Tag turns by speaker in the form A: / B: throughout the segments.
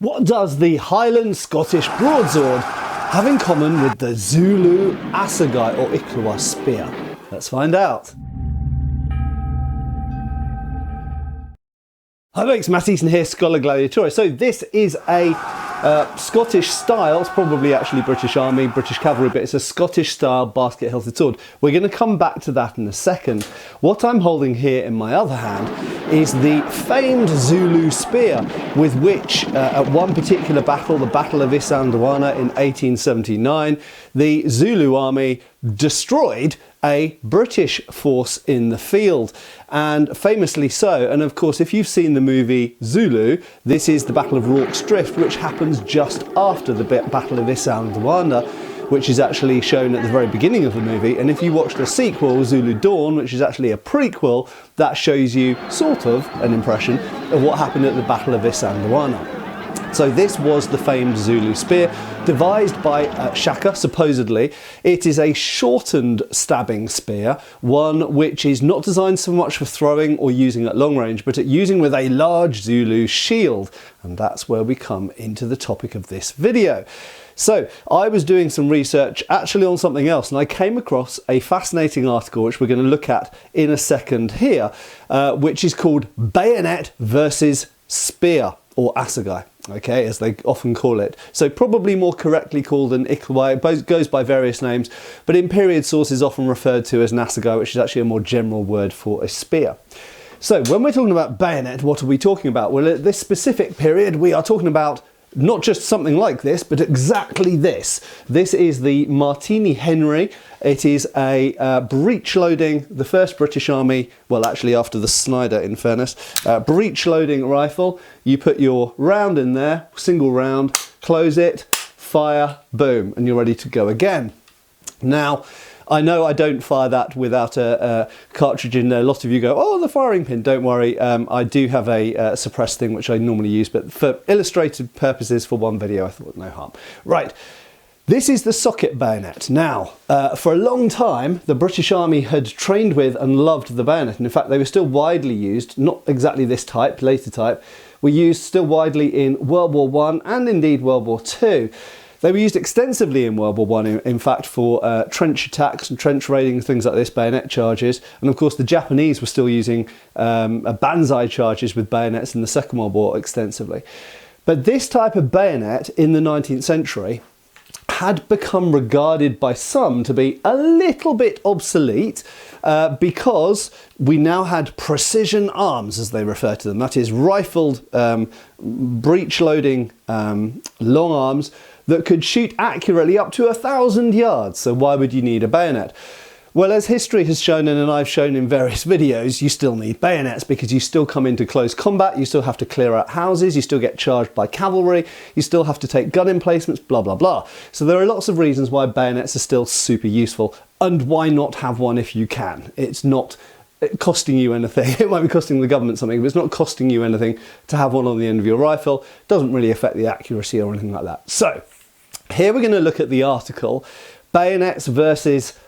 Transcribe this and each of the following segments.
A: What does the Highland Scottish broadsword have in common with the Zulu assegai or Ikluwa spear? Let's find out. Hi folks, Matt Easton here, Schola Gladiatoria. So this is a Scottish style, it's probably actually British Army, British Cavalry, but it's a Scottish style basket hilted sword. We're going to come back to that in a second. What I'm holding here in my other hand is the famed Zulu spear with which at one particular battle, the Battle of Easton in 1879, the Zulu army destroyed a British force in the field, and famously so. And of course, if you've seen the movie Zulu, this is the Battle of Rorke's Drift, which happens just after the Battle of Easton, which is actually shown at the very beginning of the movie. And if you watch the sequel, Zulu Dawn, which is actually a prequel, that shows you sort of an impression of what happened at the Battle of Easton. So this was the famed Zulu spear, devised by Shaka, supposedly. It is a shortened stabbing spear, one which is not designed so much for throwing or using at long range, but at using with a large Zulu shield. And that's where we come into the topic of this video. So I was doing some research actually on something else, and I came across a fascinating article which we're going to look at in a second here, which is called Bayonet versus Spear, or assegai, okay, as they often call it. So probably more correctly called an Ikluwa. It goes by various names, but in period sources often referred to as an assegai, which is actually a more general word for a spear. So when we're talking about bayonet, what are we talking about? Well, at this specific period, we are talking about not just something like this, but exactly this. This is the Martini Henry. It is a breech loading, the first British Army, well actually after the Snyder in fairness, breech loading rifle. You put your round in there, single round, close it, fire, boom, and you're ready to go again. Now, I know I don't fire that without a cartridge in there. A lot of you go, oh, the firing pin. Don't worry, I do have a suppressed thing which I normally use, but for illustrative purposes for one video, I thought no harm. Right, this is the socket bayonet. Now, for a long time, the British Army had trained with and loved the bayonet. And in fact, they were still widely used, not exactly this type, later type, were used still widely in World War I and indeed World War II. They were used extensively in World War I, in fact, for trench attacks and trench raiding, things like this, bayonet charges. And of course, the Japanese were still using banzai charges with bayonets in the Second World War extensively. But this type of bayonet in the 19th century had become regarded by some to be a little bit obsolete because we now had precision arms, as they refer to them. That is rifled breech loading long arms that could shoot accurately up to 1,000 yards. So why would you need a bayonet? Well, as history has shown, and I've shown in various videos, you still need bayonets because you still come into close combat, you still have to clear out houses, you still get charged by cavalry, you still have to take gun emplacements, blah, blah, blah. So there are lots of reasons why bayonets are still super useful, and why not have one if you can. It's not costing you anything. It might be costing the government something, but it's not costing you anything to have one on the end of your rifle. It doesn't really affect the accuracy or anything like that. So here we're going to look at the article, bayonets versus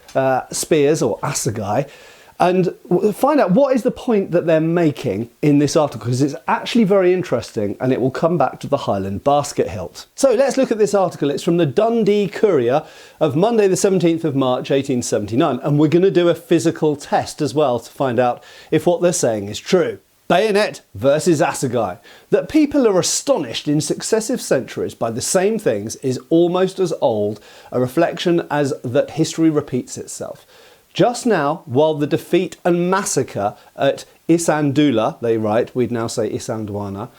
A: spears or assegai, and find out what is the point that they're making in this article, because it's actually very interesting and it will come back to the Highland basket hilt. So let's look at this article. It's from the Dundee Courier of Monday the 17th of March 1879, and we're going to do a physical test as well to find out if what they're saying is true. Bayonet versus assegai. That people are astonished in successive centuries by the same things is almost as old a reflection as that history repeats itself. Just now, while the defeat and massacre at Isandula, they write, we'd now say Isandwana,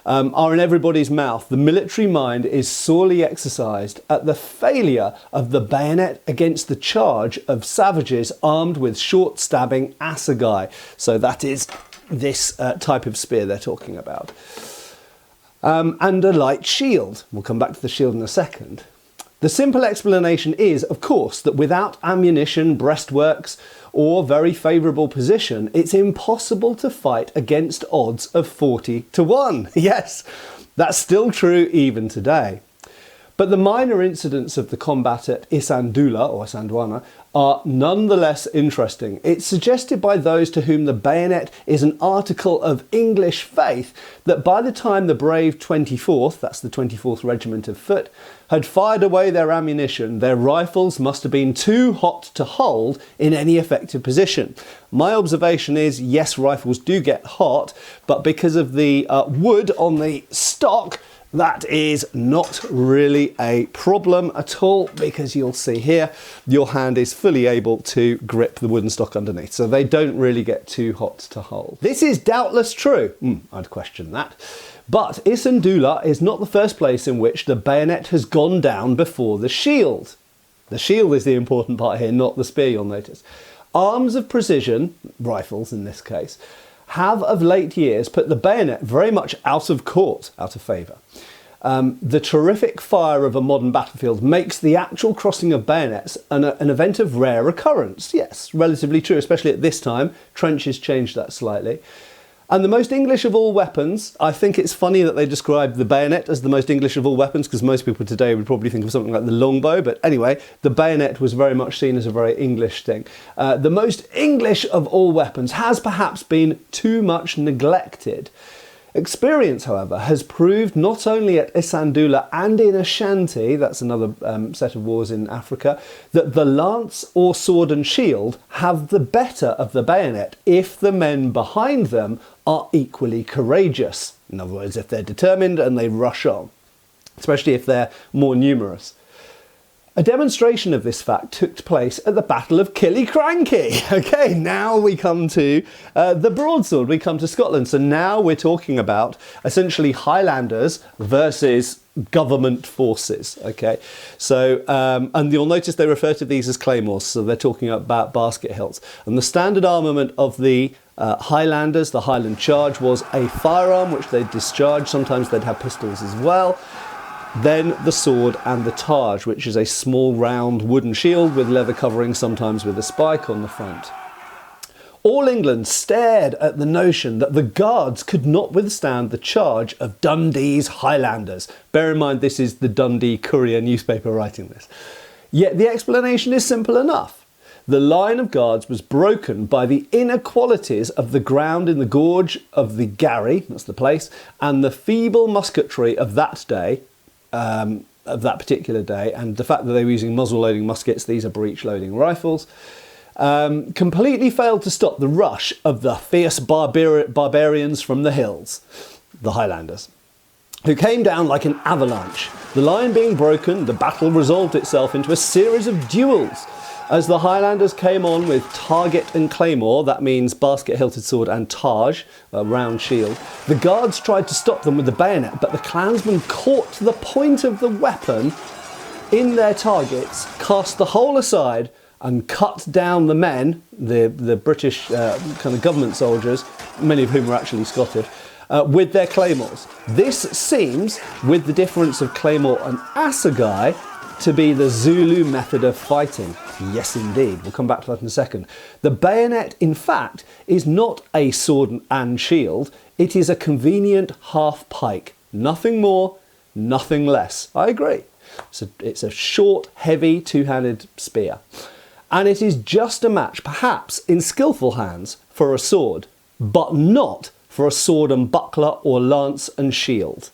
A: are in everybody's mouth, the military mind is sorely exercised at the failure of the bayonet against the charge of savages armed with short stabbing assegai. So that is this type of spear they're talking about. And a light shield. We'll come back to the shield in a second. The simple explanation is, of course, that without ammunition, breastworks, or very favourable position, it's impossible to fight against odds of 40 to 1. Yes, that's still true even today. But the minor incidents of the combat at Isandula or Isandwana are nonetheless interesting. It's suggested by those to whom the bayonet is an article of English faith that by the time the brave 24th, that's the 24th Regiment of Foot, had fired away their ammunition, their rifles must have been too hot to hold in any effective position. My observation is, yes, rifles do get hot, but because of the wood on the stock, that is not really a problem at all, because you'll see here, your hand is fully able to grip the wooden stock underneath. So they don't really get too hot to hold. This is doubtless true. I'd question that. But Isandula is not the first place in which the bayonet has gone down before the shield. The shield is the important part here, not the spear, you'll notice. Arms of precision, rifles in this case, have of late years put the bayonet very much out of court, out of favour. The terrific fire of a modern battlefield makes the actual crossing of bayonets an event of rare occurrence. Yes, relatively true, especially at this time. Trenches changed that slightly. And the most English of all weapons, I think it's funny that they describe the bayonet as the most English of all weapons, because most people today would probably think of something like the longbow, but anyway, the bayonet was very much seen as a very English thing. The most English of all weapons has perhaps been too much neglected. Experience, however, has proved not only at Isandula and in Ashanti, that's another set of wars in Africa, that the lance or sword and shield have the better of the bayonet if the men behind them are equally courageous. In other words, if they're determined and they rush on, especially if they're more numerous. A demonstration of this fact took place at the Battle of Killiecrankie. Okay, now we come to the broadsword, we come to Scotland. So now we're talking about essentially Highlanders versus government forces, okay? So, and you'll notice they refer to these as claymores, so they're talking about basket hilts. And the standard armament of the Highlanders, the Highland charge, was a firearm which they'd discharge. Sometimes they'd have pistols as well. Then the sword and the targe, which is a small round wooden shield with leather covering, sometimes with a spike on the front. All England stared at the notion that the guards could not withstand the charge of Dundee's Highlanders. Bear in mind, this is the Dundee Courier newspaper writing this. Yet the explanation is simple enough. The line of guards was broken by the inequalities of the ground in the gorge of the Garry, that's the place, and the feeble musketry of that day, of that particular day, and the fact that they were using muzzle-loading muskets, these are breech-loading rifles, completely failed to stop the rush of the fierce barbarians from the hills, the Highlanders, who came down like an avalanche. The line being broken, the battle resolved itself into a series of duels. As the Highlanders came on with target and claymore, that means basket-hilted sword and targe, a round shield, the guards tried to stop them with the bayonet, but the clansmen caught the point of the weapon in their targets, cast the whole aside, and cut down the men, the British kind of government soldiers, many of whom were actually Scottish, with their claymores. This seems, with the difference of claymore and assegai, to be the Zulu method of fighting. Yes, indeed. We'll come back to that in a second. The bayonet, in fact, is not a sword and shield. It is a convenient half pike. Nothing more, nothing less. I agree. So it's a short, heavy, two-handed spear. And it is just a match, perhaps, in skillful hands for a sword, but not for a sword and buckler or lance and shield.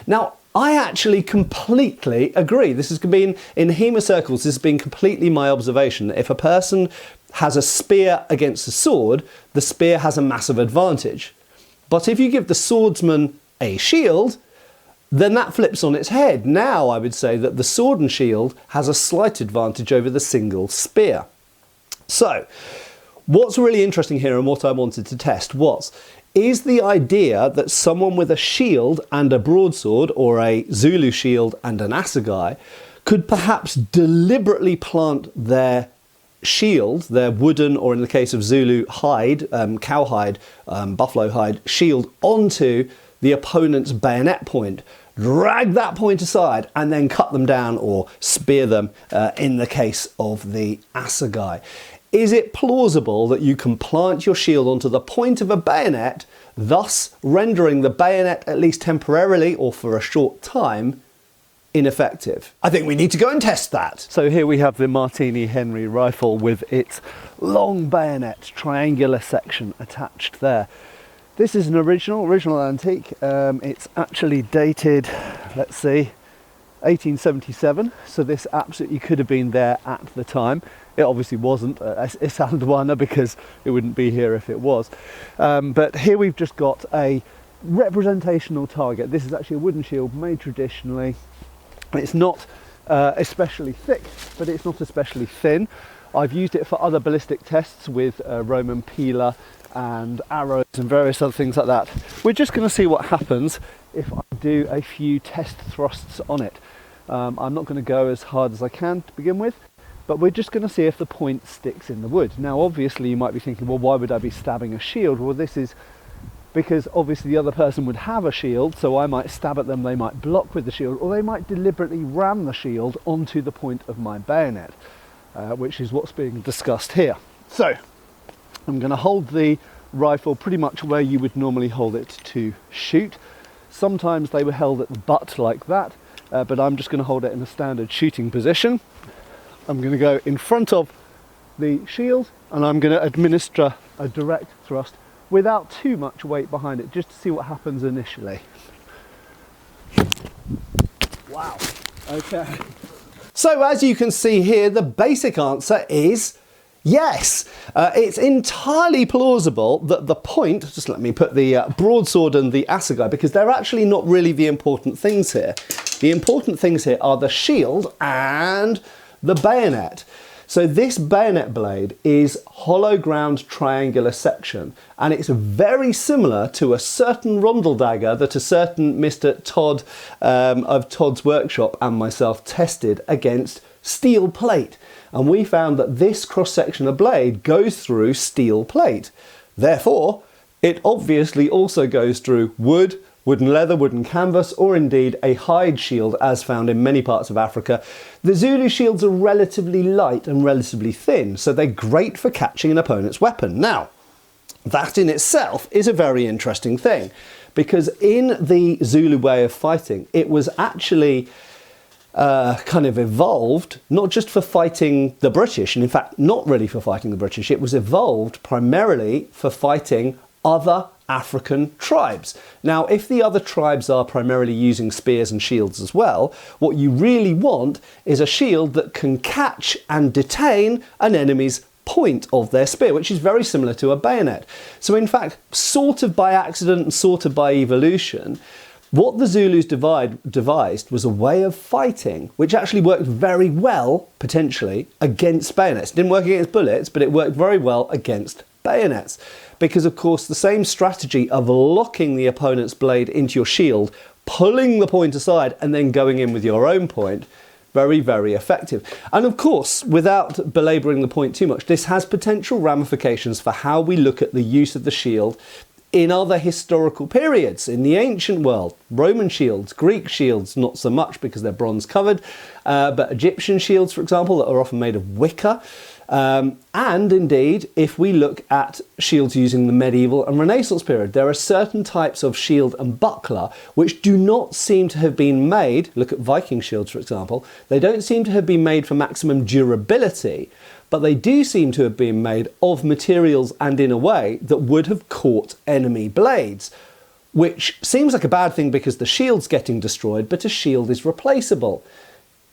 A: Now, I actually completely agree. This has been, in HEMA circles, this has been completely my observation. If a person has a spear against a sword, the spear has a massive advantage. But if you give the swordsman a shield, then that flips on its head. Now I would say that the sword and shield has a slight advantage over the single spear. So, what's really interesting here and what I wanted to test is the idea that someone with a shield and a broadsword, or a Zulu shield and an assegai, could perhaps deliberately plant their shield, their wooden, or in the case of Zulu, hide, cowhide, buffalo hide, shield onto the opponent's bayonet point, drag that point aside, and then cut them down or spear them in the case of the assegai. Is it plausible that you can plant your shield onto the point of a bayonet, thus rendering the bayonet, at least temporarily or for a short time, ineffective. I think we need to go and test that. So here we have the Martini Henry rifle with its long bayonet, triangular section attached there. This is an original antique. It's actually dated, let's see, 1877, so this absolutely could have been there at the time. It obviously wasn't Isandwana, because it wouldn't be here if it was. But here we've just got a representational target. This is actually a wooden shield made traditionally. It's not especially thick, but it's not especially thin. I've used it for other ballistic tests with Roman Pila and arrows and various other things like that. We're just going to see what happens if I do a few test thrusts on it. I'm not going to go as hard as I can to begin with, but we're just going to see if the point sticks in the wood. Now obviously you might be thinking, well, why would I be stabbing a shield? Well, this is because obviously the other person would have a shield, so I might stab at them, they might block with the shield, or they might deliberately ram the shield onto the point of my bayonet, which is what's being discussed here. So I'm going to hold the rifle pretty much where you would normally hold it to shoot. Sometimes they were held at the butt like that, but I'm just going to hold it in a standard shooting position. I'm going to go in front of the shield and I'm going to administer a direct thrust without too much weight behind it, just to see what happens initially. Wow, okay. So as you can see here, the basic answer is yes. It's entirely plausible that the point, just let me put the broadsword and the assegai, because they're actually not really the important things here. The important things here are the shield and the bayonet. So this bayonet blade is hollow ground triangular section, and it's very similar to a certain rondel dagger that a certain Mr. Todd of Todd's Workshop and myself tested against steel plate. And we found that this cross-section of blade goes through steel plate. Therefore, it obviously also goes through wood, wooden leather, wooden canvas, or indeed a hide shield as found in many parts of Africa. The Zulu shields are relatively light and relatively thin, so they're great for catching an opponent's weapon. Now, that in itself is a very interesting thing, because in the Zulu way of fighting, it was actually kind of evolved, not just for fighting the British, and in fact not really for fighting the British, it was evolved primarily for fighting other African tribes. Now, if the other tribes are primarily using spears and shields as well, what you really want is a shield that can catch and detain an enemy's point of their spear, which is very similar to a bayonet. So in fact, sort of by accident and sort of by evolution, what the Zulus devised was a way of fighting which actually worked very well, potentially, against bayonets. It didn't work against bullets, but it worked very well against bayonets. Because of course the same strategy of locking the opponent's blade into your shield, pulling the point aside and then going in with your own point, very, very effective. And of course, without belabouring the point too much, this has potential ramifications for how we look at the use of the shield in other historical periods. In the ancient world, Roman shields, Greek shields, not so much because they're bronze covered, but Egyptian shields, for example, that are often made of wicker. And indeed, if we look at shields using the medieval and Renaissance period, there are certain types of shield and buckler which do not seem to have been made, look at Viking shields for example, they don't seem to have been made for maximum durability, but they do seem to have been made of materials and in a way that would have caught enemy blades, which seems like a bad thing because the shield's getting destroyed, but a shield is replaceable.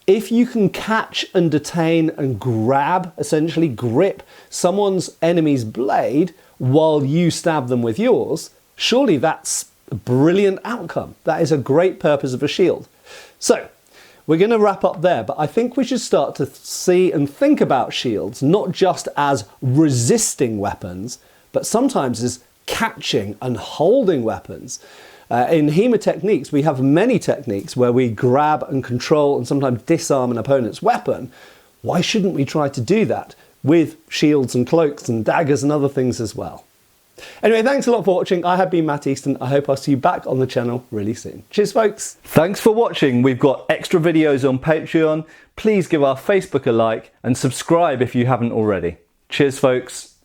A: If you can catch and detain and grab, essentially grip someone's enemy's blade while you stab them with yours, surely that's a brilliant outcome. That is a great purpose of a shield. So, we're going to wrap up there, but I think we should start to see and think about shields not just as resisting weapons, but sometimes as catching and holding weapons. In HEMA techniques, we have many techniques where we grab and control and sometimes disarm an opponent's weapon. Why shouldn't we try to do that with shields and cloaks and daggers and other things as well? Anyway, thanks a lot for watching. I have been Matt Easton. I hope I'll see you back on the channel really soon. Cheers, folks. Thanks for watching. We've got extra videos on Patreon. Please give our Facebook a like and subscribe if you haven't already. Cheers, folks.